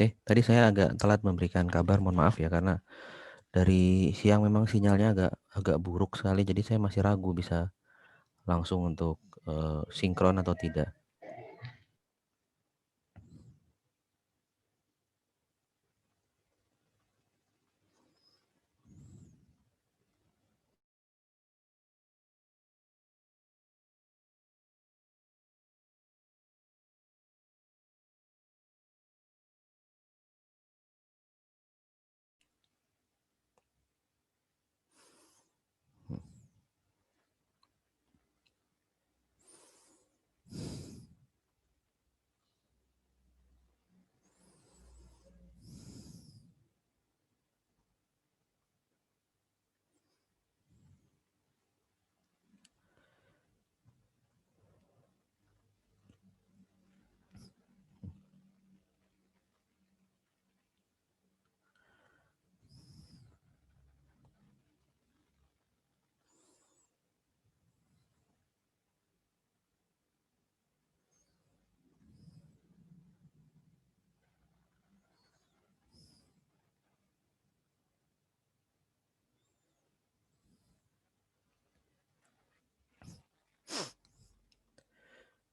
Tadi saya agak telat memberikan kabar, mohon maaf ya, karena dari siang memang sinyalnya agak agak buruk sekali, jadi saya masih ragu bisa langsung untuk sinkron atau tidak.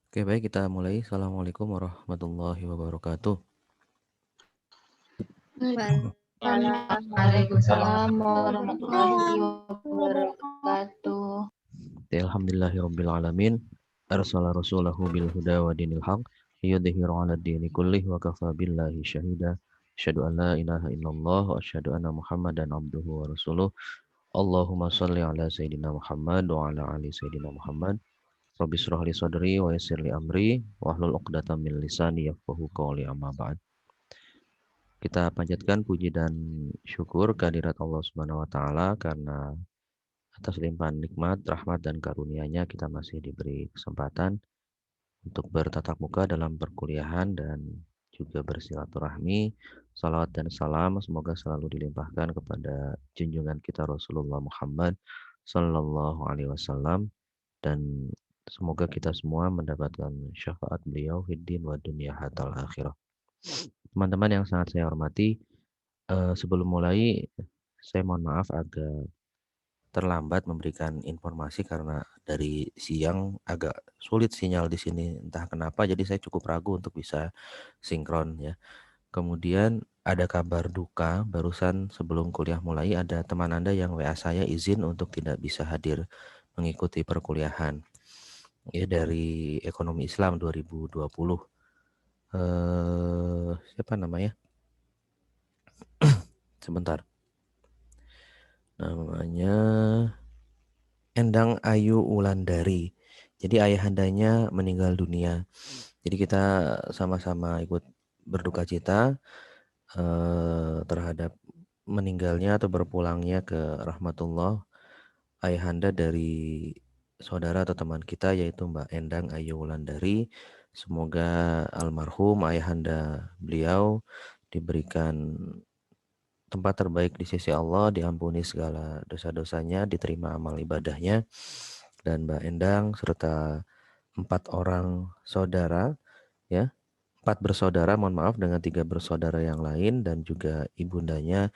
Oke, baik, kita mulai. Assalamualaikum warahmatullahi wabarakatuh. Waalaikumsalam warahmatullahi wabarakatuh. Alhamdulillahirrabbilalamin. Arsala rasulahu bil huda wa dinil haq liyudhhiru 'ala dini kullih wa kafa billahi syahida. Asyhadu an la ilaha illallah wa asyhadu anna Muhammadan abduhu wa rasuluh. Allahumma shalli ala sayyidina Muhammad wa ala ali sayyidina Muhammad. Rabbi shrah li sadri wa yassir li amri wahlul 'uqdatam min lisani yafqahu qawli, amma ba'd. Kita panjatkan puji dan syukur kehadirat Allah Subhanahu wa taala karena atas limpahan nikmat, rahmat dan karunia-Nya kita masih diberi kesempatan untuk bertatap muka dalam perkuliahan dan juga bersilaturahmi. Salawat dan salam semoga selalu dilimpahkan kepada junjungan kita Rasulullah Muhammad Sallallahu Alaihi Wasallam, dan semoga kita semua mendapatkan syafaat beliau hiddin wa dunia hatal akhirah. Teman-teman yang sangat saya hormati, sebelum mulai saya mohon maaf agak terlambat memberikan informasi karena dari siang agak sulit sinyal di sini, entah kenapa, jadi saya cukup ragu untuk bisa sinkron ya. Kemudian ada kabar duka, barusan sebelum kuliah mulai ada teman Anda yang WA saya izin untuk tidak bisa hadir mengikuti perkuliahan ya, dari Ekonomi Islam 2020. Siapa namanya? Sebentar. Namanya Endang Ayu Wulandari. Jadi ayahandanya meninggal dunia. Jadi kita sama-sama ikut berduka cita terhadap meninggalnya atau berpulangnya ke rahmatullah ayahanda dari saudara atau teman kita yaitu Mbak Endang Ayu Wulandari. Semoga almarhum ayahanda beliau diberikan tempat terbaik di sisi Allah, diampuni segala dosa-dosanya, diterima amal ibadahnya. Dan Mbak Endang serta 4 orang saudara, ya, 4 bersaudara, mohon maaf, dengan 3 bersaudara yang lain dan juga ibundanya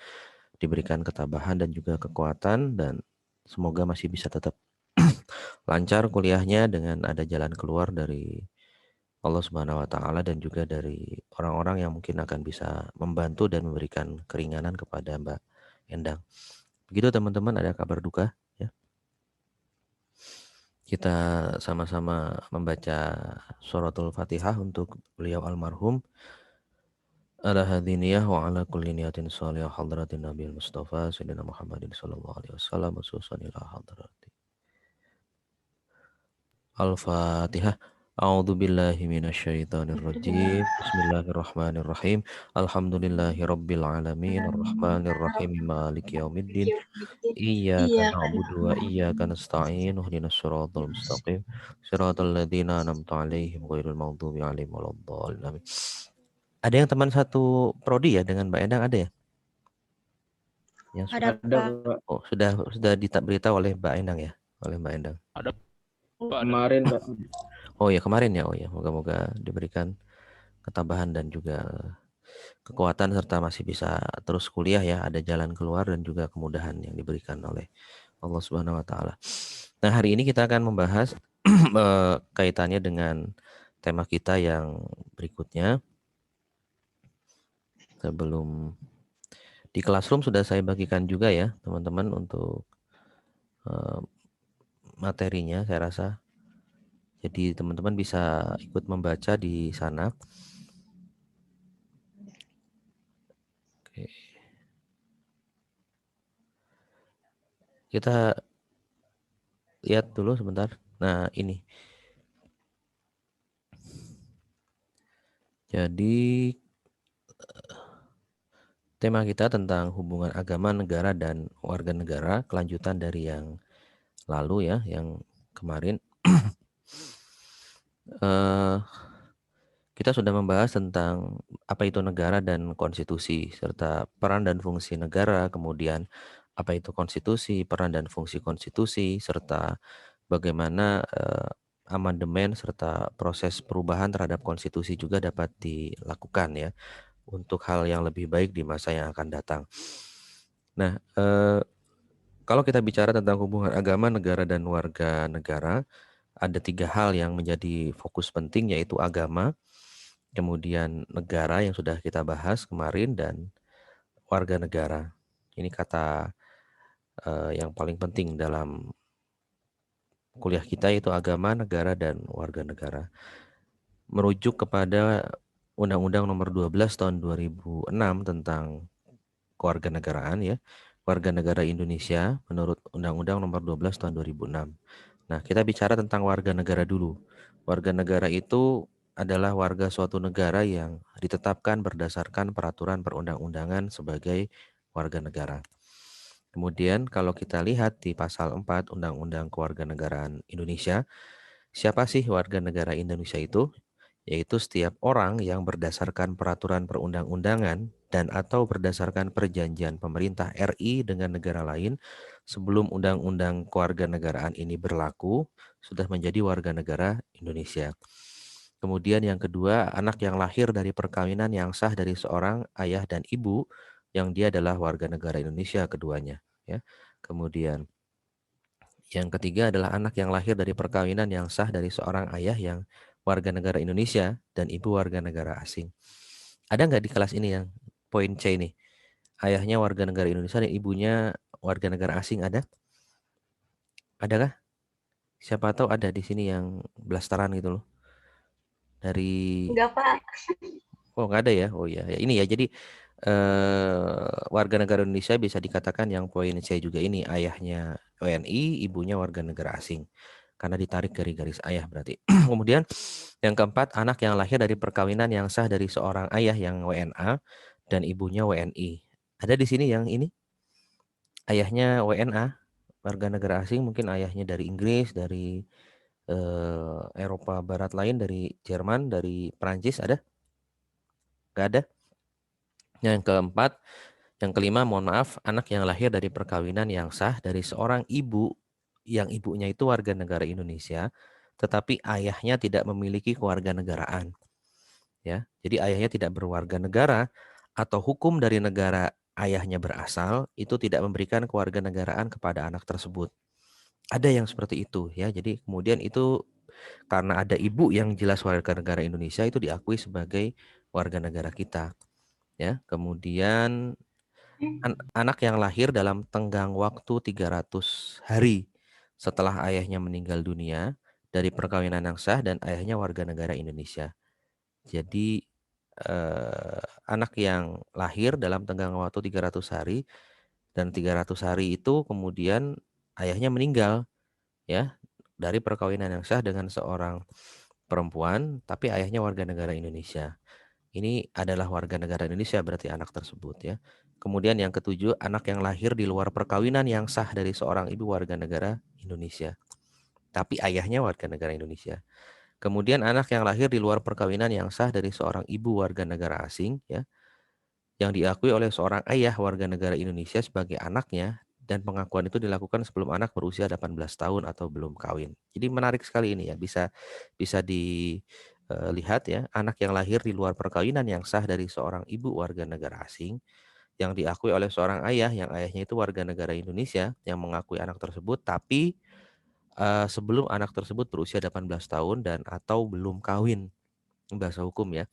diberikan ketabahan dan juga kekuatan dan semoga masih bisa tetap lancar kuliahnya dengan ada jalan keluar dari Allah Subhanahu wa taala dan juga dari orang-orang yang mungkin akan bisa membantu dan memberikan keringanan kepada Mbak Endang. Begitu teman-teman, ada kabar duka ya. Kita sama-sama membaca suratul Fatihah untuk beliau almarhum. Ala hadiniyah wa ala kulli niyatin shalihah hadratin Nabi Mustafa Sayyidina Muhammadin sallallahu alaihi wasallam khususan ila hadrati. Al-Fatihah. A'udzu billahi minasyaitonir rajim. Bismillahirrahmanirrahim. Alhamdulillahirabbil alamin arrahmanir rahim maliki yaumiddin. Iyyaka na'budu wa iyyaka nasta'in. Ihdinas siratal mustaqim. Siratal ladzina an'amta 'alaihim ghairil maghdubi 'alaihim waladdallin. Amin. Ada yang teman satu prodi ya dengan Mbak Endang, ada ya? Yang Ada, Pak. Oh, sudah diberitahu oleh Mbak Endang ya? Oleh Mbak Endang. Ada Pak. Kemarin, Pak. Oh ya, kemarin ya. Oh ya, moga-moga diberikan ketabahan dan juga kekuatan serta masih bisa terus kuliah ya, ada jalan keluar dan juga kemudahan yang diberikan oleh Allah Subhanahu wa taala. Nah, hari ini kita akan membahas kaitannya dengan tema kita yang berikutnya. Sebelum di Classroom sudah saya bagikan juga ya, teman-teman, untuk materinya saya rasa. Jadi teman-teman bisa ikut membaca di sana. Oke. Kita lihat dulu sebentar. Nah, ini. Jadi tema kita tentang hubungan agama, negara, dan warga negara, kelanjutan dari yang lalu ya, yang kemarin. Kita sudah membahas tentang apa itu negara dan konstitusi, serta peran dan fungsi negara, kemudian apa itu konstitusi, peran dan fungsi konstitusi, serta bagaimana amandemen serta proses perubahan terhadap konstitusi juga dapat dilakukan ya, untuk hal yang lebih baik di masa yang akan datang. Nah, kalau kita bicara tentang hubungan agama, negara, dan warga negara, ada 3 hal yang menjadi fokus penting, yaitu agama, kemudian negara yang sudah kita bahas kemarin, dan warga negara. Ini kata yang paling penting dalam kuliah kita, yaitu agama, negara, dan warga negara. Merujuk kepada Undang-Undang Nomor 12 Tahun 2006 tentang kewarganegaraan ya, warga negara Indonesia menurut Undang-Undang Nomor 12 Tahun 2006. Nah, kita bicara tentang warga negara dulu. Warga negara itu adalah warga suatu negara yang ditetapkan berdasarkan peraturan perundang-undangan sebagai warga negara. Kemudian kalau kita lihat di pasal 4 Undang-Undang Kewarganegaraan Indonesia, siapa sih warga negara Indonesia itu? Yaitu setiap orang yang berdasarkan peraturan perundang-undangan dan atau berdasarkan perjanjian pemerintah RI dengan negara lain sebelum undang-undang kewarganegaraan ini berlaku sudah menjadi warga negara Indonesia. Kemudian yang kedua, anak yang lahir dari perkawinan yang sah dari seorang ayah dan ibu yang dia adalah warga negara Indonesia keduanya ya. Kemudian yang ketiga adalah anak yang lahir dari perkawinan yang sah dari seorang ayah yang warga negara Indonesia dan ibu warga negara asing. Ada nggak di kelas ini yang poin C ini? Ayahnya warga negara Indonesia dan ibunya warga negara asing, ada? Adakah? Siapa tahu ada di sini yang blasteran gitu loh. Dari Enggak, Pak. Oh, nggak ada ya. Oh ya, ini ya. Jadi warga negara Indonesia bisa dikatakan yang poin C juga ini, ayahnya WNI, ibunya warga negara asing. Karena ditarik dari garis ayah berarti. Kemudian yang keempat, anak yang lahir dari perkawinan yang sah dari seorang ayah yang WNA dan ibunya WNI. Ada di sini yang ini, ayahnya WNA, warga negara asing, mungkin ayahnya dari Inggris, dari Eropa Barat lain, dari Jerman, dari Perancis, ada? Gak ada. Yang keempat, yang kelima, mohon maaf, anak yang lahir dari perkawinan yang sah dari seorang ibu yang ibunya itu warga negara Indonesia, tetapi ayahnya tidak memiliki kewarganegaraan. Ya, jadi ayahnya tidak berwarga negara atau hukum dari negara ayahnya berasal itu tidak memberikan kewarganegaraan kepada anak tersebut. Ada yang seperti itu ya. Jadi kemudian itu karena ada ibu yang jelas warga negara Indonesia itu diakui sebagai warga negara kita ya. Kemudian anak yang lahir dalam tenggang waktu 300 hari setelah ayahnya meninggal dunia dari perkawinan yang sah dan ayahnya warga negara Indonesia. Jadi anak yang lahir dalam tenggang waktu 300 hari dan 300 hari itu kemudian ayahnya meninggal ya dari perkawinan yang sah dengan seorang perempuan tapi ayahnya warga negara Indonesia. Ini adalah warga negara Indonesia berarti anak tersebut ya. Kemudian yang ketujuh, anak yang lahir di luar perkawinan yang sah dari seorang ibu warga negara Indonesia. Tapi ayahnya warga negara Indonesia. Kemudian anak yang lahir di luar perkawinan yang sah dari seorang ibu warga negara asing ya, yang diakui oleh seorang ayah warga negara Indonesia sebagai anaknya dan pengakuan itu dilakukan sebelum anak berusia 18 tahun atau belum kawin. Jadi menarik sekali ini ya, bisa bisa dilihat ya, anak yang lahir di luar perkawinan yang sah dari seorang ibu warga negara asing yang diakui oleh seorang ayah yang ayahnya itu warga negara Indonesia yang mengakui anak tersebut tapi sebelum anak tersebut berusia 18 tahun dan atau belum kawin, bahasa hukum ya.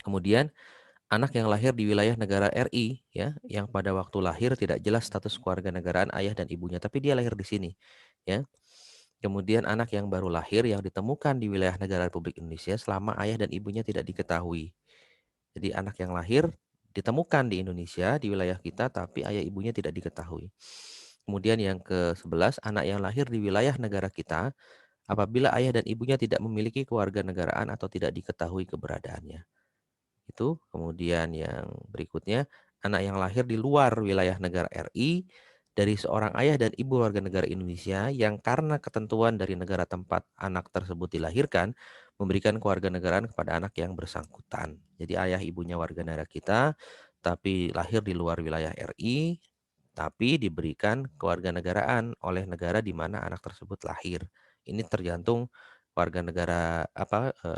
Kemudian anak yang lahir di wilayah negara RI ya, yang pada waktu lahir tidak jelas status kewarganegaraan ayah dan ibunya, tapi dia lahir di sini ya. Kemudian anak yang baru lahir yang ditemukan di wilayah negara Republik Indonesia selama ayah dan ibunya tidak diketahui. Jadi anak yang lahir ditemukan di Indonesia di wilayah kita tapi ayah ibunya tidak diketahui. Kemudian yang ke-11, anak yang lahir di wilayah negara kita apabila ayah dan ibunya tidak memiliki kewarganegaraan atau tidak diketahui keberadaannya. Itu. Kemudian yang berikutnya, anak yang lahir di luar wilayah negara RI dari seorang ayah dan ibu warga negara Indonesia yang karena ketentuan dari negara tempat anak tersebut dilahirkan memberikan kewarganegaraan kepada anak yang bersangkutan. Jadi ayah ibunya warga negara kita tapi lahir di luar wilayah RI tapi diberikan kewarganegaraan oleh negara di mana anak tersebut lahir. Ini tergantung warga negara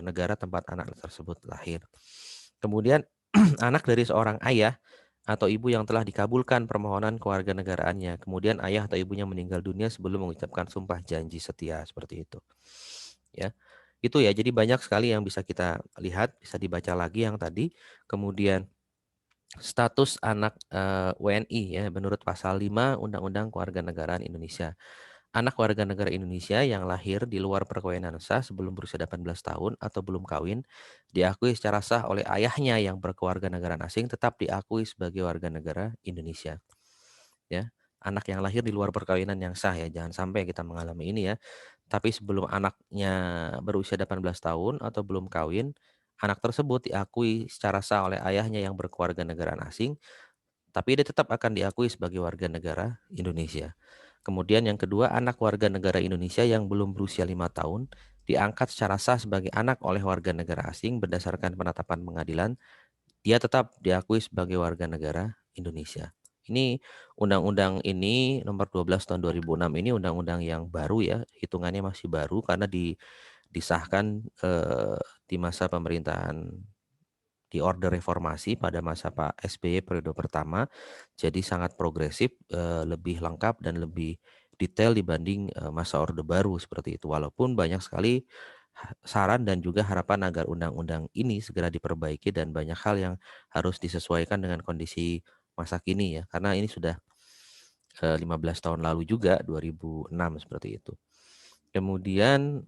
negara tempat anak tersebut lahir. Kemudian anak dari seorang ayah atau ibu yang telah dikabulkan permohonan kewarganegaraannya. Kemudian ayah atau ibunya meninggal dunia sebelum mengucapkan sumpah janji setia seperti itu. Ya. Itu ya. Jadi banyak sekali yang bisa kita lihat, bisa dibaca lagi yang tadi. Kemudian status anak WNI ya menurut pasal 5 Undang-Undang Kewarganegaraan Indonesia. Anak warga negara Indonesia yang lahir di luar perkawinan sah sebelum berusia 18 tahun atau belum kawin diakui secara sah oleh ayahnya yang berkewarganegaraan asing tetap diakui sebagai warga negara Indonesia. Ya, anak yang lahir di luar perkawinan yang sah ya, jangan sampai kita mengalami ini ya. Tapi sebelum anaknya berusia 18 tahun atau belum kawin, anak tersebut diakui secara sah oleh ayahnya yang berkewarganegaraan asing tapi dia tetap akan diakui sebagai warga negara Indonesia. Kemudian yang kedua, anak warga negara Indonesia yang belum berusia 5 tahun diangkat secara sah sebagai anak oleh warga negara asing berdasarkan penetapan pengadilan, dia tetap diakui sebagai warga negara Indonesia. Ini undang-undang ini nomor 12 tahun 2006 ini undang-undang yang baru ya, hitungannya masih baru karena disahkan di masa pemerintahan di Orde Reformasi pada masa Pak SBY periode pertama, jadi sangat progresif, lebih lengkap dan lebih detail dibanding masa Orde Baru seperti itu. Walaupun banyak sekali saran dan juga harapan agar undang-undang ini segera diperbaiki dan banyak hal yang harus disesuaikan dengan kondisi masa kini ya, karena ini sudah 15 tahun lalu juga 2006 seperti itu. Kemudian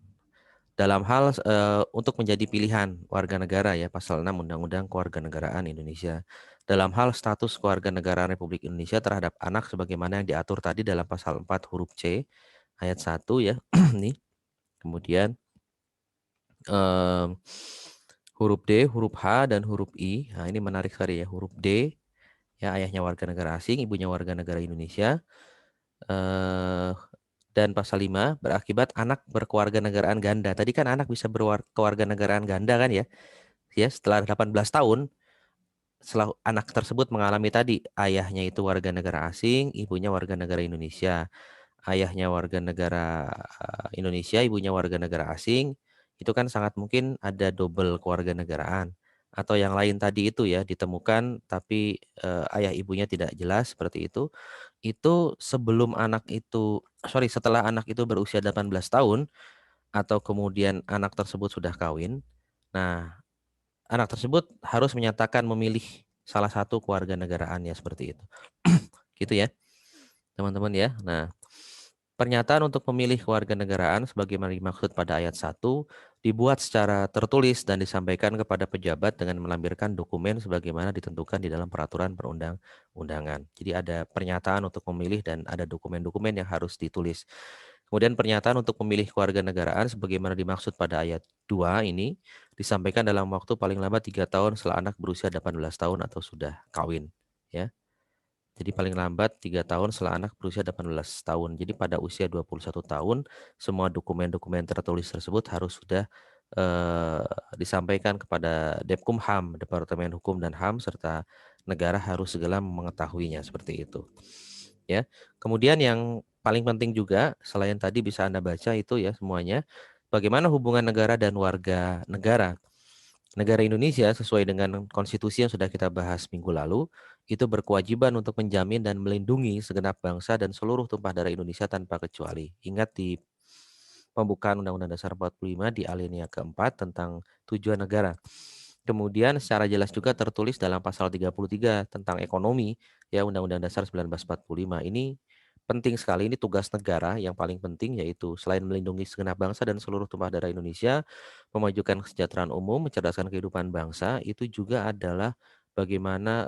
dalam hal untuk menjadi pilihan warga negara ya, pasal 6 Undang-Undang Kewarganegaraan Indonesia. Dalam hal status kewarganegaraan Republik Indonesia terhadap anak sebagaimana yang diatur tadi dalam pasal 4 huruf C ayat 1 ya. Nih. Kemudian huruf D, huruf H dan huruf I. Nah, ini menarik sekali ya. Huruf D ya, ayahnya warga negara asing, ibunya warga negara Indonesia. Eh dan pasal 5 berakibat anak berkewarganegaraan ganda. Tadi kan anak bisa berkewarganegaraan ganda kan ya. Ya, setelah 18 tahun setelah anak tersebut mengalami tadi ayahnya itu warga negara asing, ibunya warga negara Indonesia. Ayahnya warga negara Indonesia, ibunya warga negara asing, itu kan sangat mungkin ada double kewarganegaraan. Atau yang lain tadi itu ya, ditemukan tapi ayah ibunya tidak jelas seperti itu sebelum anak itu, setelah anak itu berusia 18 tahun, atau kemudian anak tersebut sudah kawin, nah anak tersebut harus menyatakan memilih salah satu kewarganegaraannya seperti itu. Gitu ya, teman-teman ya. Nah, pernyataan untuk memilih kewarganegaraan sebagaimana dimaksud pada ayat 1 dibuat secara tertulis dan disampaikan kepada pejabat dengan melampirkan dokumen sebagaimana ditentukan di dalam peraturan perundang-undangan. Jadi ada pernyataan untuk memilih dan ada dokumen-dokumen yang harus ditulis. Kemudian pernyataan untuk memilih kewarganegaraan sebagaimana dimaksud pada ayat 2 ini disampaikan dalam waktu paling lambat 3 tahun setelah anak berusia 18 tahun atau sudah kawin. Ya. Jadi paling lambat 3 tahun setelah anak berusia 18 tahun. Jadi pada usia 21 tahun, semua dokumen-dokumen tertulis tersebut harus sudah disampaikan kepada Depkumham, Departemen Hukum dan HAM, serta negara harus segera mengetahuinya seperti itu. Ya. Kemudian yang paling penting juga, selain tadi bisa Anda baca itu ya semuanya, bagaimana hubungan negara dan warga negara. Negara Indonesia sesuai dengan konstitusi yang sudah kita bahas minggu lalu, itu berkewajiban untuk menjamin dan melindungi segenap bangsa dan seluruh tumpah darah Indonesia tanpa kecuali. Ingat di pembukaan Undang-Undang Dasar 45 di alinea keempat tentang tujuan negara. Kemudian secara jelas juga tertulis dalam pasal 33 tentang ekonomi ya, Undang-Undang Dasar 1945. Ini penting sekali, ini tugas negara yang paling penting, yaitu selain melindungi segenap bangsa dan seluruh tumpah darah Indonesia, memajukan kesejahteraan umum, mencerdaskan kehidupan bangsa, itu juga adalah bagaimana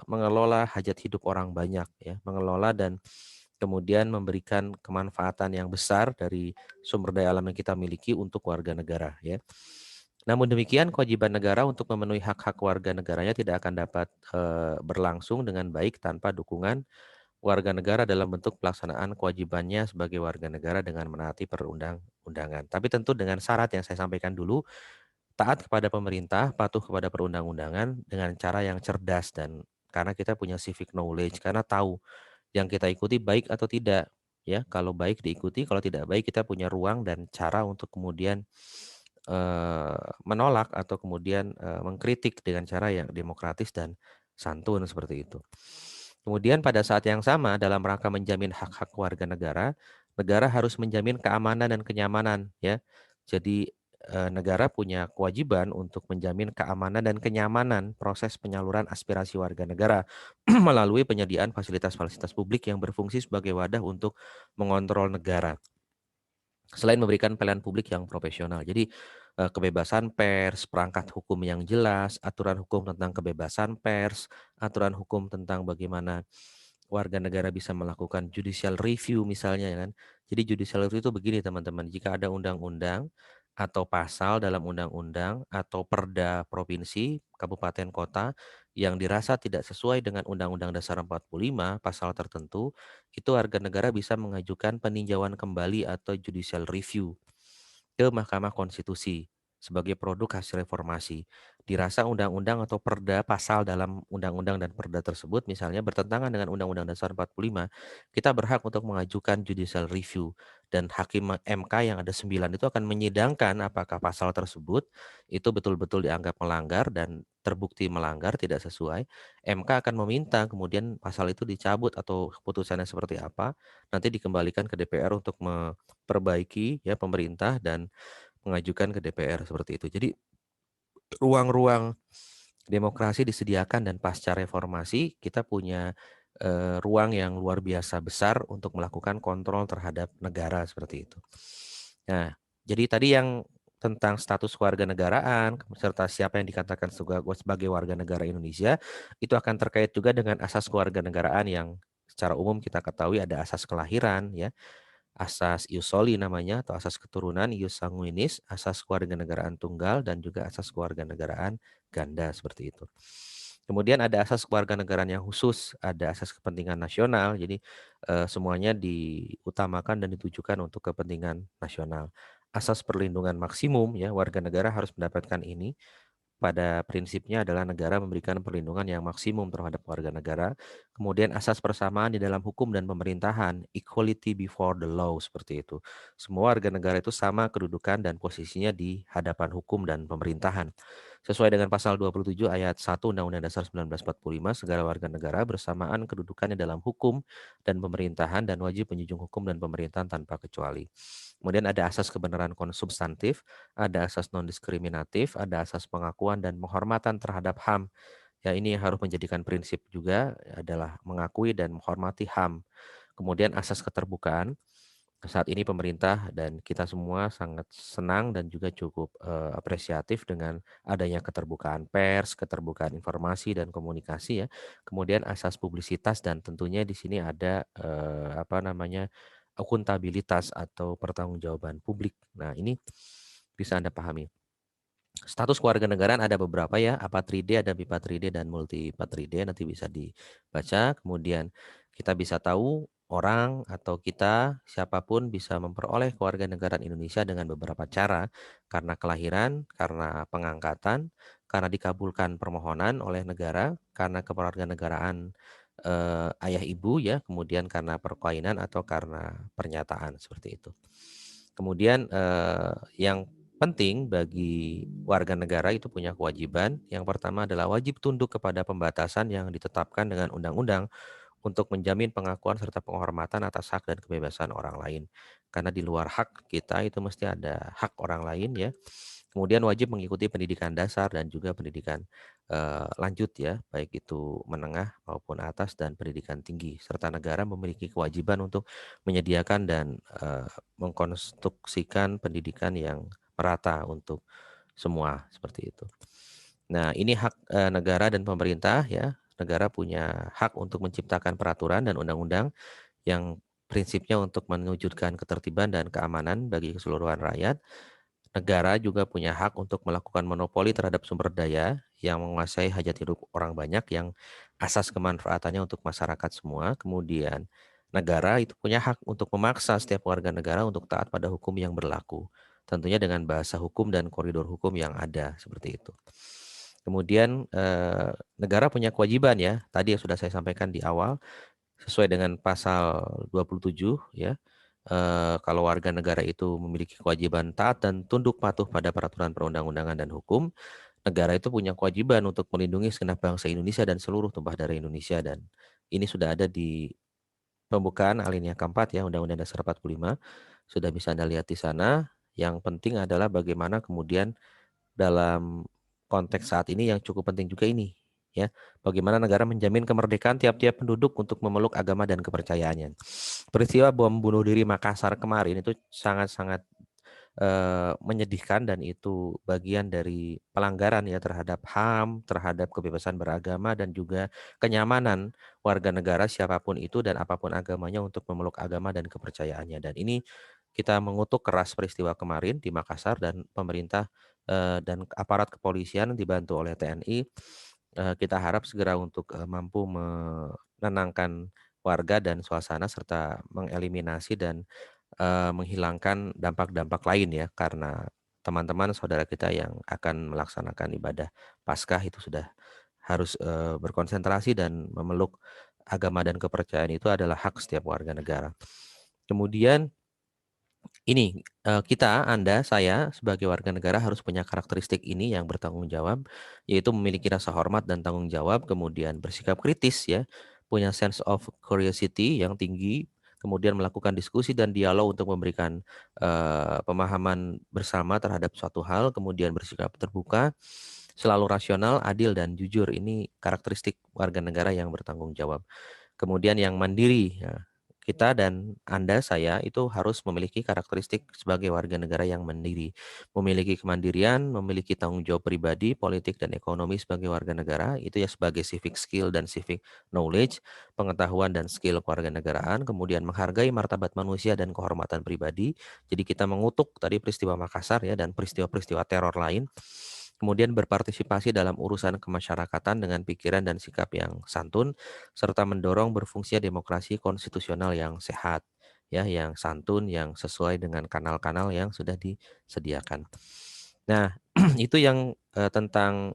mengelola hajat hidup orang banyak ya, mengelola dan kemudian memberikan kemanfaatan yang besar dari sumber daya alam yang kita miliki untuk warga negara ya. Namun demikian, kewajiban negara untuk memenuhi hak-hak warga negaranya tidak akan dapat berlangsung dengan baik tanpa dukungan warga negara dalam bentuk pelaksanaan kewajibannya sebagai warga negara dengan menaati perundang-undangan. Tapi tentu dengan syarat yang saya sampaikan dulu, taat kepada pemerintah, patuh kepada perundang-undangan dengan cara yang cerdas, dan karena kita punya civic knowledge, karena tahu yang kita ikuti baik atau tidak. Ya, kalau baik diikuti, kalau tidak baik kita punya ruang dan cara untuk kemudian menolak atau kemudian mengkritik dengan cara yang demokratis dan santun seperti itu. Kemudian pada saat yang sama dalam rangka menjamin hak-hak warga negara, negara harus menjamin keamanan dan kenyamanan ya. Jadi negara punya kewajiban untuk menjamin keamanan dan kenyamanan proses penyaluran aspirasi warga negara melalui penyediaan fasilitas-fasilitas publik yang berfungsi sebagai wadah untuk mengontrol negara. Selain memberikan pelayanan publik yang profesional. Jadi kebebasan pers, perangkat hukum yang jelas, aturan hukum tentang kebebasan pers, aturan hukum tentang bagaimana warga negara bisa melakukan judicial review misalnya ya kan. Jadi judicial review itu begini teman-teman, jika ada undang-undang atau pasal dalam undang-undang atau perda provinsi, kabupaten, kota yang dirasa tidak sesuai dengan Undang-Undang Dasar 45 pasal tertentu, itu warga negara bisa mengajukan peninjauan kembali atau judicial review ke Mahkamah Konstitusi sebagai produk hasil reformasi. Dirasa undang-undang atau perda pasal dalam undang-undang dan perda tersebut misalnya bertentangan dengan Undang-Undang Dasar 45, kita berhak untuk mengajukan judicial review, dan hakim MK yang ada 9 itu akan menyidangkan apakah pasal tersebut itu betul-betul dianggap melanggar dan terbukti melanggar tidak sesuai. MK akan meminta kemudian pasal itu dicabut atau keputusannya seperti apa, nanti dikembalikan ke DPR untuk memperbaiki ya pemerintah dan mengajukan ke DPR seperti itu. Jadi ruang-ruang demokrasi disediakan, dan pasca reformasi kita punya ruang yang luar biasa besar untuk melakukan kontrol terhadap negara seperti itu. Nah, Jadi tadi yang tentang status kewarganegaraan serta siapa yang dikatakan sebagai warga negara Indonesia itu akan terkait juga dengan asas kewarganegaraan yang secara umum kita ketahui ada asas kelahiran ya, asas ius soli namanya atau asas keturunan ius sanguinis, asas kewarganegaraan tunggal dan juga asas kewarganegaraan ganda seperti itu. Kemudian ada asas kewarganegaraan yang khusus, ada asas kepentingan nasional. Jadi semuanya diutamakan dan ditujukan untuk kepentingan nasional. Asas perlindungan maksimum ya, warga negara harus mendapatkan ini pada prinsipnya adalah negara memberikan perlindungan yang maksimum terhadap warga negara. Kemudian asas persamaan di dalam hukum dan pemerintahan, equality before the law seperti itu. Semua warga negara itu sama kedudukan dan posisinya di hadapan hukum dan pemerintahan. Sesuai dengan pasal 27 ayat 1 Undang-Undang Dasar 1945, segala warga negara bersamaan kedudukannya dalam hukum dan pemerintahan dan wajib menjunjung hukum dan pemerintahan tanpa kecuali. Kemudian ada asas kebenaran konsubstantif, ada asas non-diskriminatif, ada asas pengakuan dan penghormatan terhadap HAM. Ya, ini yang harus menjadikan prinsip juga adalah mengakui dan menghormati HAM. Kemudian asas keterbukaan. Saat ini pemerintah dan kita semua sangat senang dan juga cukup apresiatif dengan adanya keterbukaan pers, keterbukaan informasi dan komunikasi ya. Kemudian asas publisitas dan tentunya di sini ada akuntabilitas atau pertanggungjawaban publik. Nah, ini bisa Anda pahami. Status kewarganegaraan ada beberapa ya, apatride, ada bipatride dan multipatride, nanti bisa dibaca. Kemudian kita bisa tahu orang atau kita siapapun bisa memperoleh kewarganegaraan Indonesia dengan beberapa cara, karena kelahiran, karena pengangkatan, karena dikabulkan permohonan oleh negara, karena kewarganegaraan ayah ibu ya, kemudian karena perkawinan atau karena pernyataan seperti itu. Kemudian yang penting bagi warga negara itu punya kewajiban. Yang pertama adalah wajib tunduk kepada pembatasan yang ditetapkan dengan undang-undang untuk menjamin pengakuan serta penghormatan atas hak dan kebebasan orang lain. Karena di luar hak kita itu mesti ada hak orang lain ya. Kemudian wajib mengikuti pendidikan dasar dan juga pendidikan lanjut ya, baik itu menengah maupun atas dan pendidikan tinggi. Serta negara memiliki kewajiban untuk menyediakan dan mengkonstruksikan pendidikan yang merata untuk semua seperti itu. Nah, ini hak negara dan pemerintah ya. Negara punya hak untuk menciptakan peraturan dan undang-undang yang prinsipnya untuk mewujudkan ketertiban dan keamanan bagi keseluruhan rakyat. Negara juga punya hak untuk melakukan monopoli terhadap sumber daya yang menguasai hajat hidup orang banyak yang asas kemanfaatannya untuk masyarakat semua. Kemudian negara itu punya hak untuk memaksa setiap warga negara untuk taat pada hukum yang berlaku. Tentunya dengan bahasa hukum dan koridor hukum yang ada seperti itu. Kemudian negara punya kewajiban ya, tadi yang sudah saya sampaikan di awal, sesuai dengan pasal 27 ya. Kalau warga negara itu memiliki kewajiban taat dan tunduk patuh pada peraturan perundang-undangan dan hukum, negara itu punya kewajiban untuk melindungi segenap bangsa Indonesia dan seluruh tumpah darah Indonesia, dan ini sudah ada di pembukaan alinea keempat ya Undang-Undang Dasar 45, sudah bisa Anda lihat di sana. Yang penting adalah bagaimana kemudian dalam konteks saat ini yang cukup penting juga ini ya, bagaimana negara menjamin kemerdekaan tiap-tiap penduduk untuk memeluk agama dan kepercayaannya. Peristiwa bom bunuh diri Makassar kemarin itu sangat-sangat menyedihkan dan itu bagian dari pelanggaran ya terhadap HAM, terhadap kebebasan beragama dan juga kenyamanan warga negara siapapun itu dan apapun agamanya untuk memeluk agama dan kepercayaannya. Dan ini kita mengutuk keras peristiwa kemarin di Makassar, dan pemerintah dan aparat kepolisian dibantu oleh TNI kita harap segera untuk mampu menenangkan warga dan suasana serta mengeliminasi dan menghilangkan dampak-dampak lain ya, karena teman-teman saudara kita yang akan melaksanakan ibadah Paskah itu sudah harus berkonsentrasi dan memeluk agama dan kepercayaan itu adalah hak setiap warga negara. Kemudian ini kita, Anda, saya sebagai warga negara harus punya karakteristik ini yang bertanggung jawab, yaitu memiliki rasa hormat dan tanggung jawab, kemudian bersikap kritis ya, punya sense of curiosity yang tinggi, kemudian melakukan diskusi dan dialog untuk memberikan pemahaman bersama terhadap suatu hal, kemudian bersikap terbuka, selalu rasional, adil dan jujur. Ini karakteristik warga negara yang bertanggung jawab. Kemudian yang mandiri ya, kita dan Anda, saya itu harus memiliki karakteristik sebagai warga negara yang mandiri, memiliki kemandirian, memiliki tanggung jawab pribadi, politik dan ekonomi sebagai warga negara, itu ya sebagai civic skill dan civic knowledge, pengetahuan dan skill kewarganegaraan, kemudian menghargai martabat manusia dan kehormatan pribadi. Jadi kita mengutuk tadi peristiwa Makassar ya dan peristiwa-peristiwa teror lain. Kemudian berpartisipasi dalam urusan kemasyarakatan dengan pikiran dan sikap yang santun, serta mendorong berfungsinya demokrasi konstitusional yang sehat, ya, yang santun, yang sesuai dengan kanal-kanal yang sudah disediakan. Nah, itu yang tentang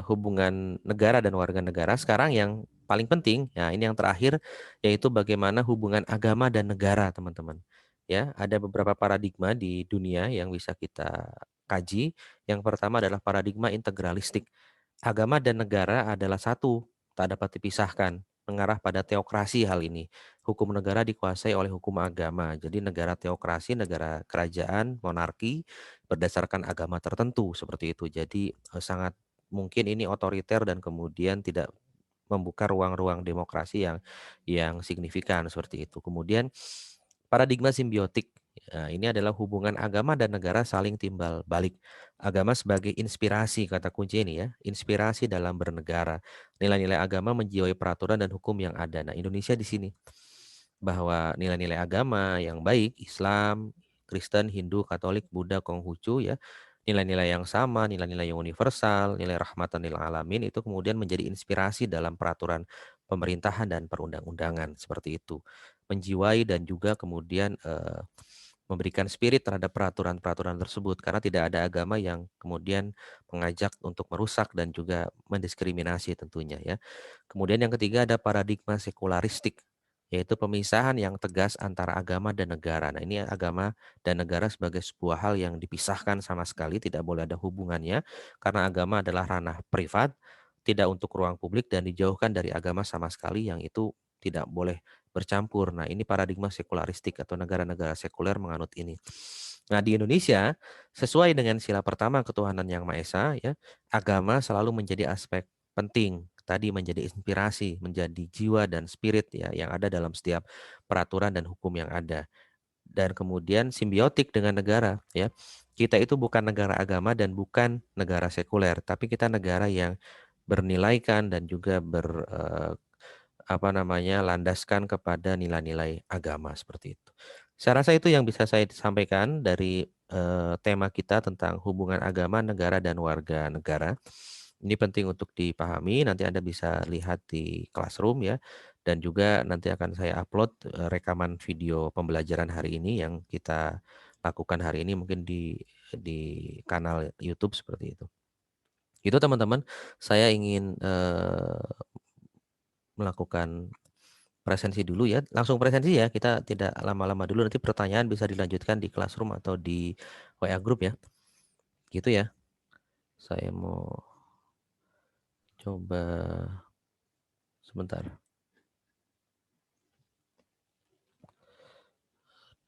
hubungan negara dan warga negara. Sekarang yang paling penting, ya ini yang terakhir, yaitu bagaimana hubungan agama dan negara, teman-teman. Ya, ada beberapa paradigma di dunia yang bisa kita kaji. Yang pertama adalah paradigma integralistik. Agama dan negara adalah satu, tak dapat dipisahkan, mengarah pada teokrasi hal ini. Hukum negara dikuasai oleh hukum agama. Jadi negara teokrasi, negara kerajaan, monarki berdasarkan agama tertentu seperti itu. Jadi sangat mungkin ini otoriter dan kemudian tidak membuka ruang-ruang demokrasi yang signifikan seperti itu. Kemudian paradigma simbiotik. Nah, ini adalah hubungan agama dan negara saling timbal balik. Agama sebagai inspirasi, kata kunci ini ya, inspirasi dalam bernegara. Nilai-nilai agama menjiwai peraturan dan hukum yang ada. Nah, Indonesia di sini bahwa nilai-nilai agama yang baik, Islam, Kristen, Hindu, Katolik, Buddha, Konghucu ya, nilai-nilai yang sama, nilai-nilai yang universal, nilai rahmatan lil alamin itu kemudian menjadi inspirasi dalam peraturan pemerintahan dan perundang-undangan seperti itu. Menjiwai dan juga kemudian memberikan spirit terhadap peraturan-peraturan tersebut karena tidak ada agama yang kemudian mengajak untuk merusak dan juga mendiskriminasi tentunya ya. Kemudian yang ketiga ada paradigma sekularistik, yaitu pemisahan yang tegas antara agama dan negara. Nah, ini agama dan negara sebagai sebuah hal yang dipisahkan sama sekali, tidak boleh ada hubungannya karena agama adalah ranah privat, tidak untuk ruang publik dan dijauhkan dari agama sama sekali yang itu tidak boleh bercampur. Nah, ini paradigma sekularistik atau negara-negara sekuler menganut ini. Nah, di Indonesia sesuai dengan sila pertama ketuhanan yang Maha Esa ya, agama selalu menjadi aspek penting, tadi menjadi inspirasi, menjadi jiwa dan spirit ya yang ada dalam setiap peraturan dan hukum yang ada. Dan kemudian simbiotik dengan negara ya. Kita itu bukan negara agama dan bukan negara sekuler, tapi kita negara yang bernilaikan dan juga landaskan kepada nilai-nilai agama seperti itu. Saya rasa itu yang bisa saya sampaikan dari tema kita tentang hubungan agama, negara, dan warga negara. Ini penting untuk dipahami, nanti Anda bisa lihat di Classroom ya, dan juga nanti akan saya upload rekaman video pembelajaran hari ini yang kita lakukan hari ini mungkin di kanal YouTube seperti itu. Itu teman-teman, saya ingin melakukan presensi dulu ya, langsung presensi ya, kita tidak lama-lama dulu, nanti pertanyaan bisa dilanjutkan di Classroom atau di WA Group ya, gitu ya. Saya mau coba sebentar.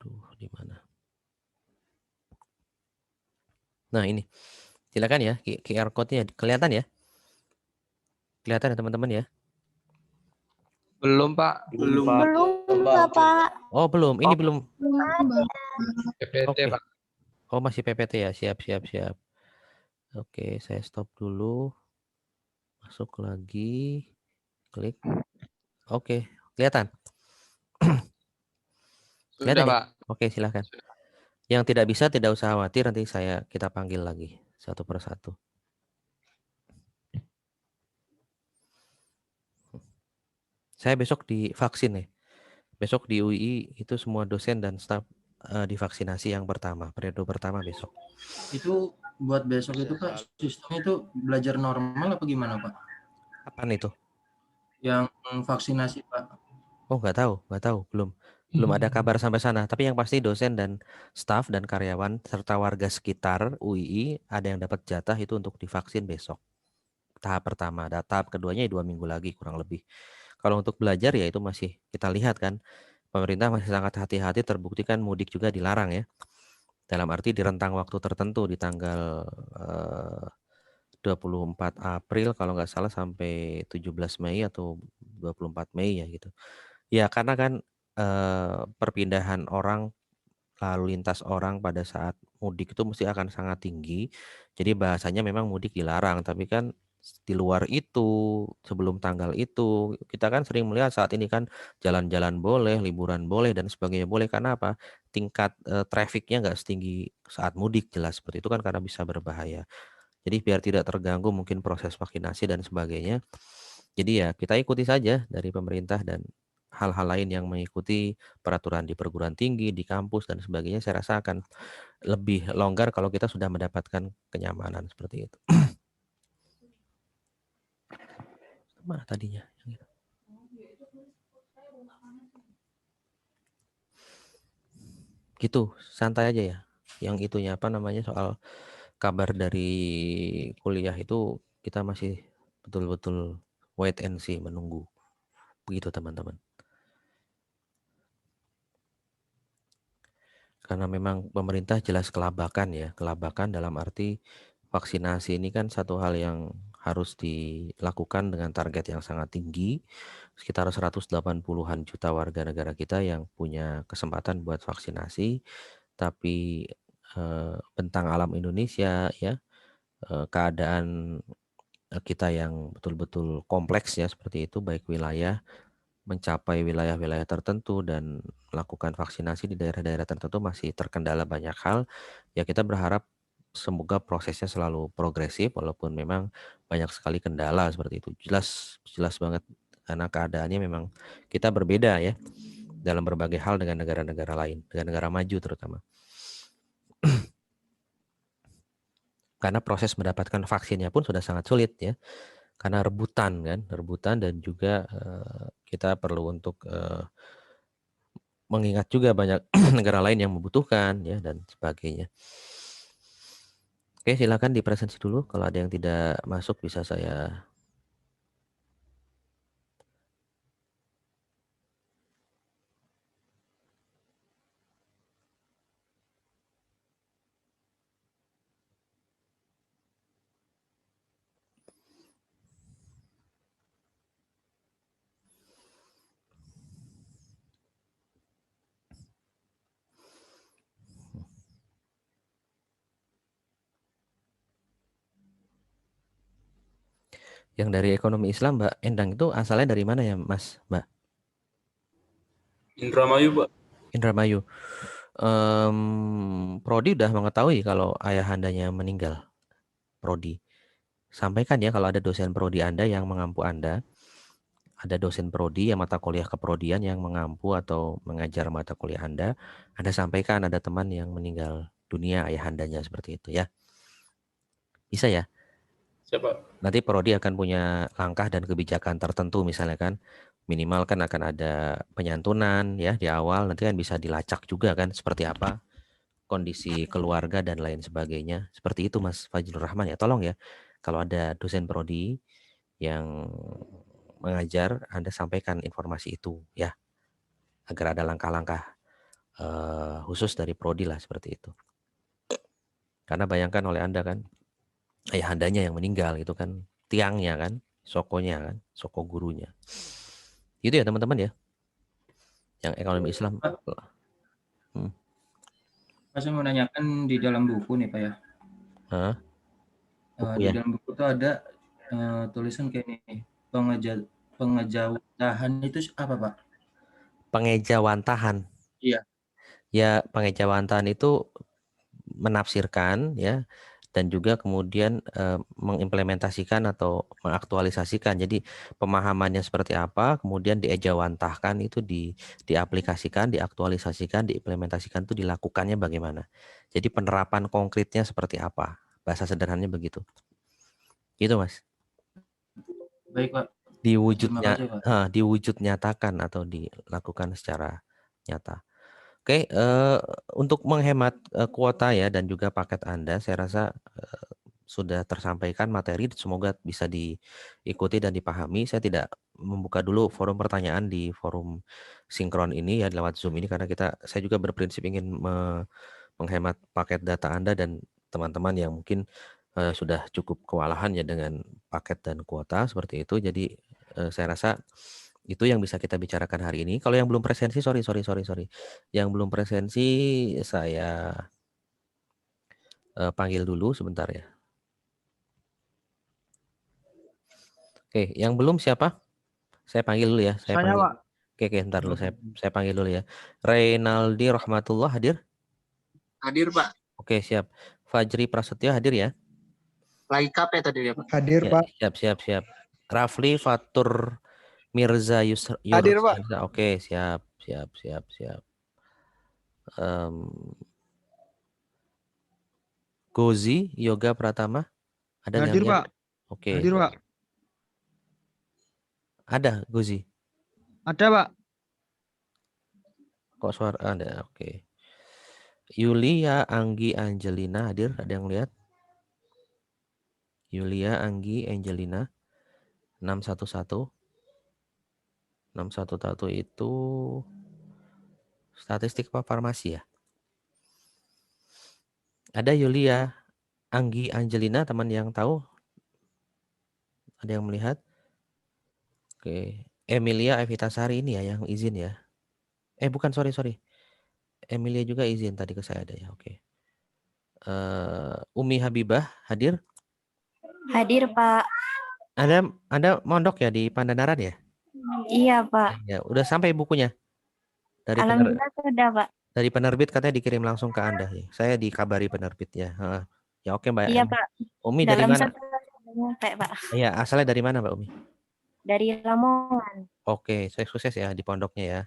Aduh, di mana? Nah ini, silakan ya, QR code-nya kelihatan ya? Kelihatan ya teman-teman ya? Belum, Pak. Belum, Bapak. Oh belum, ini belum. PPT, Oke. Pak. Oh masih PPT ya, siap. Oke, saya stop dulu. Masuk lagi, klik. Oke, kelihatan? Sudah, Kelihatan ya? Pak. Oke, silakan. Yang tidak bisa tidak usah khawatir, nanti kita panggil lagi satu persatu. Saya besok divaksin ya. Besok di UI itu semua dosen dan staf divaksinasi yang pertama, periode pertama besok. Itu buat besok itu Pak, sistemnya itu belajar normal apa gimana Pak? Kapan itu? Yang vaksinasi Pak. Oh nggak tahu, belum ada kabar sampai sana. Tapi yang pasti dosen dan staf dan karyawan serta warga sekitar UII ada yang dapat jatah itu untuk divaksin besok. Tahap pertama, tahap keduanya 2 minggu lagi kurang lebih. Kalau untuk belajar ya itu masih kita lihat kan, pemerintah masih sangat hati-hati, terbukti kan mudik juga dilarang ya. Dalam arti di rentang waktu tertentu di tanggal 24 April kalau nggak salah sampai 17 Mei atau 24 Mei ya gitu. Ya, karena kan perpindahan orang, lalu lintas orang pada saat mudik itu mesti akan sangat tinggi. Jadi bahasanya memang mudik dilarang, tapi kan di luar itu, sebelum tanggal itu, kita kan sering melihat saat ini kan jalan-jalan boleh, liburan boleh, dan sebagainya boleh. Karena apa? Tingkat trafficnya nggak setinggi saat mudik, jelas seperti itu kan, karena bisa berbahaya. Jadi biar tidak terganggu mungkin proses vaksinasi dan sebagainya. Jadi ya kita ikuti saja dari pemerintah dan hal-hal lain yang mengikuti peraturan di perguruan tinggi, di kampus dan sebagainya, saya rasa akan lebih longgar kalau kita sudah mendapatkan kenyamanan seperti itu. Mana tadinya? Gitu, santai aja ya. Yang itunya apa namanya, soal kabar dari kuliah itu kita masih betul-betul wait and see, menunggu. Begitu teman-teman. Karena memang pemerintah jelas kelabakan ya, kelabakan dalam arti vaksinasi ini kan satu hal yang harus dilakukan dengan target yang sangat tinggi, sekitar 180-an juta warga negara kita yang punya kesempatan buat vaksinasi, tapi bentang alam Indonesia ya, keadaan kita yang betul-betul kompleks ya seperti itu, baik wilayah mencapai wilayah-wilayah tertentu dan melakukan vaksinasi di daerah-daerah tertentu masih terkendala banyak hal, ya kita berharap semoga prosesnya selalu progresif walaupun memang banyak sekali kendala seperti itu. Jelas banget karena keadaannya memang kita berbeda ya dalam berbagai hal dengan negara-negara lain, dengan negara maju terutama. Karena proses mendapatkan vaksinnya pun sudah sangat sulit ya. Karena rebutan dan juga kita perlu untuk mengingat juga banyak negara lain yang membutuhkan ya dan sebagainya. Oke, silakan dipresentasi dulu. Kalau ada yang tidak masuk bisa saya. Yang dari ekonomi Islam, Mbak Endang itu asalnya dari mana ya, Mas, Mbak? Indramayu, Pak. Indramayu. Prodi udah mengetahui kalau ayahandanya meninggal. Prodi. Sampaikan ya kalau ada dosen prodi Anda yang mengampu Anda. Ada dosen prodi yang mata kuliah keprodian yang mengampu atau mengajar mata kuliah Anda sampaikan ada teman yang meninggal dunia ayahandanya seperti itu ya. Bisa ya? Siapa? Nanti prodi akan punya langkah dan kebijakan tertentu misalnya kan. Minimal kan akan ada penyantunan ya di awal, nanti kan bisa dilacak juga kan seperti apa kondisi keluarga dan lain sebagainya. Seperti itu Mas Fajrul Rahman ya. Tolong ya kalau ada dosen prodi yang mengajar, Anda sampaikan informasi itu ya, agar ada langkah-langkah khusus dari prodi lah seperti itu. Karena bayangkan oleh Anda kan, ayahandanya yang meninggal itu kan, tiangnya kan, sokonya kan, soko gurunya. Itu ya teman-teman ya, yang ekonomi Islam. Pak, saya mau nanyakan di dalam buku nih Pak ya. Buku Di ya. dalam buku tuh ada tulisan kayak ini, pengejawantahan itu apa Pak? Pengejawantahan. Iya. Ya, pengejawantahan itu menafsirkan ya dan juga kemudian mengimplementasikan atau mengaktualisasikan. Jadi pemahamannya seperti apa, kemudian diejawantahkan itu diaplikasikan, diaktualisasikan, diimplementasikan itu dilakukannya bagaimana. Jadi penerapan konkretnya seperti apa. Bahasa sederhananya begitu. Gitu, Mas. Baik, Pak. Diwujudnya Terima kasih, Pak. diwujud nyatakan atau dilakukan secara nyata. Oke, untuk menghemat kuota ya dan juga paket Anda, saya rasa sudah tersampaikan materi, semoga bisa diikuti dan dipahami. Saya tidak membuka dulu forum pertanyaan di forum sinkron ini ya lewat Zoom ini karena saya juga berprinsip ingin menghemat paket data Anda dan teman-teman yang mungkin sudah cukup kewalahan ya dengan paket dan kuota seperti itu. Jadi saya rasa Itu yang bisa kita bicarakan hari ini. Kalau yang belum presensi, sorry. Yang belum presensi saya panggil dulu sebentar ya. Oke, yang belum siapa? Saya panggil dulu ya. Saya panggil. Pak. Oke, ntar dulu saya panggil dulu ya. Reynaldi Rahmatullah hadir? Hadir, Pak. Oke, siap. Fajri Prasetyo hadir ya? Lagi KP tadi ya, Pak. Hadir, Ya, Pak. siap. Rafli Fatur Mirza Hadir, Pak. Oke, siap. Gozi Yoga Pratama ada yang Hadir, lihat? Pak. Oke. Hadir, Pak. Ada Gozi. Ada, Pak. Kok suara ada? Oke. Yulia Anggi Angelina hadir? Ada yang lihat? Yulia Anggi Angelina 611. 611 itu statistik apa farmasi ya? Ada Yulia Anggi Angelina, teman yang tahu? Ada yang melihat? Oke. Emilia Evitasari ini ya yang izin ya. Bukan, sorry. Emilia juga izin tadi ke saya ada ya. Oke. Umi Habibah hadir? Hadir, Pak. Anda mondok ya di Pandanaran ya? Iya, Pak. Ya, udah sampai bukunya? Alhamdulillah sudah, Pak. Dari penerbit katanya dikirim langsung ke Anda ya. Saya dikabari penerbit ya. Ya oke Mbak. Iya, Pak. Umi dari Dalam mana? satu nyampe, Pak. Iya, asalnya dari mana Mbak Umi? Dari Lamongan. Oke, saya sukses ya di pondoknya ya.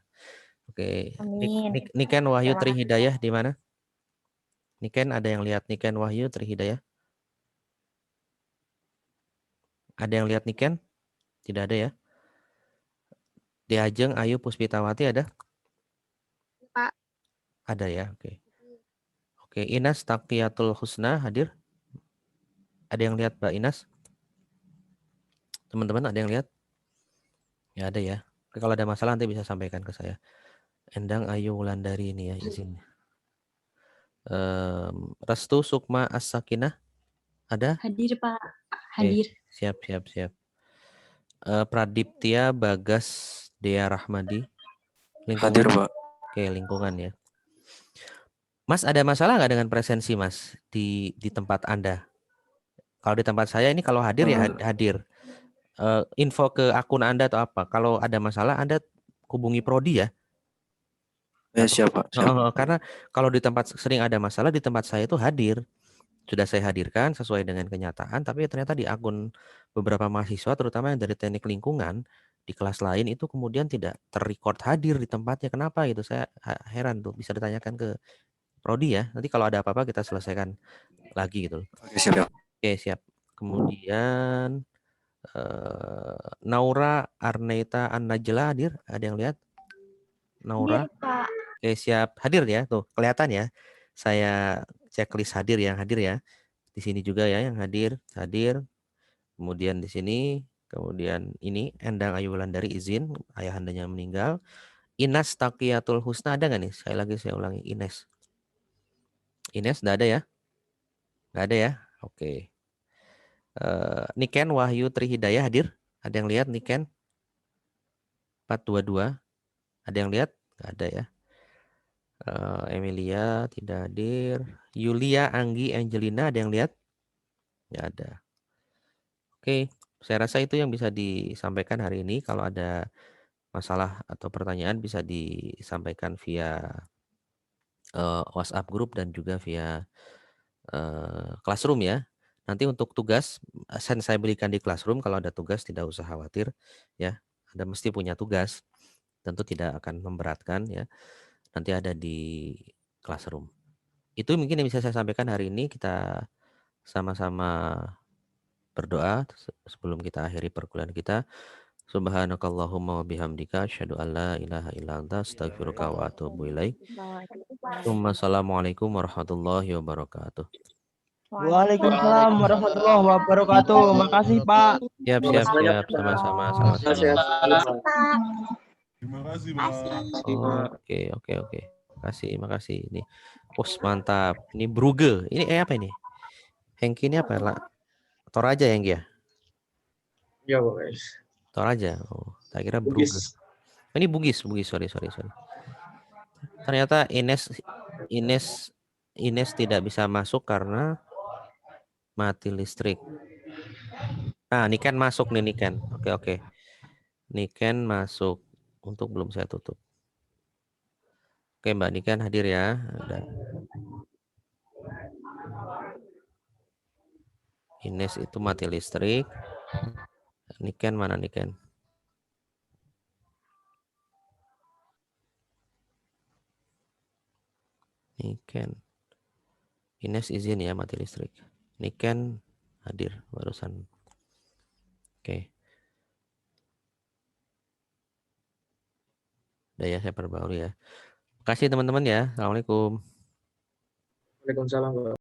Oke. Amin. Niken Wahyu Terima Tri kasih. Hidayah di mana? Niken, ada yang lihat Niken Wahyu Tri Hidayah? Ada yang lihat Niken? Tidak ada ya. Diajeng Ayu Puspitawati ada? Pak. Ada ya, oke. Oke, Inas Taqiyatul Husna hadir? Ada yang lihat Mbak Inas? Teman-teman ada yang lihat? Ya ada ya. Oke, kalau ada masalah nanti bisa sampaikan ke saya. Endang Ayu Wulandari ini ya izin. Restu Sukma As-Sakinah ada? Hadir, Pak. Hadir. Siap. Pradiptia Bagas Dea Rahmadi. Hadir, Pak. Oke, lingkungan ya. Mas, ada masalah nggak dengan presensi Mas di tempat Anda? Kalau di tempat saya ini kalau hadir ya hadir. Info ke akun Anda atau apa? Kalau ada masalah Anda hubungi Prodi ya. Ya, siap, Pak. Karena kalau di tempat sering ada masalah, di tempat saya itu hadir. Sudah saya hadirkan sesuai dengan kenyataan, tapi ternyata di akun beberapa mahasiswa, terutama yang dari teknik lingkungan, di kelas lain itu kemudian tidak terrecord hadir di tempatnya. Kenapa gitu? Saya heran tuh. Bisa ditanyakan ke Prodi ya. Nanti kalau ada apa-apa kita selesaikan lagi gitu. Oke, siap. Oke, siap. Kemudian Naura Arneita An-Najla hadir? Ada yang lihat? Naura? Hadir, Pak. Oke, siap. Hadir ya. Tuh, kelihatan ya. Saya checklist hadir yang hadir ya. Di sini juga ya yang hadir. Kemudian di sini, kemudian ini Endang Ayu Wulandari izin, ayahandanya meninggal. Inas Taqiyatul Husna ada nggak nih? Saya ulangi Ines. Ines enggak ada ya? Enggak ada ya? Oke. Niken Wahyu Tri Hidayah hadir? Ada yang lihat Niken? 422. Ada yang lihat? Enggak ada ya. Emilia tidak hadir. Yulia Anggi Angelina ada yang lihat? Enggak ada. Oke, saya rasa itu yang bisa disampaikan hari ini. Kalau ada masalah atau pertanyaan bisa disampaikan via WhatsApp group dan juga via Classroom ya. Nanti untuk tugas saya berikan di Classroom. Kalau ada tugas tidak usah khawatir ya. Anda mesti punya tugas. Tentu tidak akan memberatkan ya. Nanti ada di Classroom. Itu mungkin yang bisa saya sampaikan hari ini. Kita sama-sama berdoa sebelum kita akhiri perkuliahan kita. Subhanakallahumma wa bihamdika asyhadu an la ilaha illa anta astaghfiruka wa atubu ilaik. Wassalamualaikum warahmatullahi wabarakatuh. Waalaikumsalam warahmatullahi wabarakatuh. Makasih, Pak. Siap. Sama-sama. Terima kasih, Pak. Oke. Makasih. Ini, mantap. Ini Brugge. Ini apa ini? Hengki ini apa lah? Toraja yang dia? Ya, guys. Toraja. Oh, tak kira Brugge. Bugis. Ini Bugis. Sorry. Ternyata Ines tidak bisa masuk karena mati listrik. Nah, Niken masuk nih Niken. Oke. Niken masuk. Untuk belum saya tutup. Oke, Mbak Niken hadir ya. Ada. Ines itu mati listrik. Niken mana Niken? Niken. Ines izin ya mati listrik. Niken hadir barusan. Oke. Udah ya, saya perbarui ya. Makasih teman-teman ya. Assalamualaikum. Waalaikumsalam, Pak.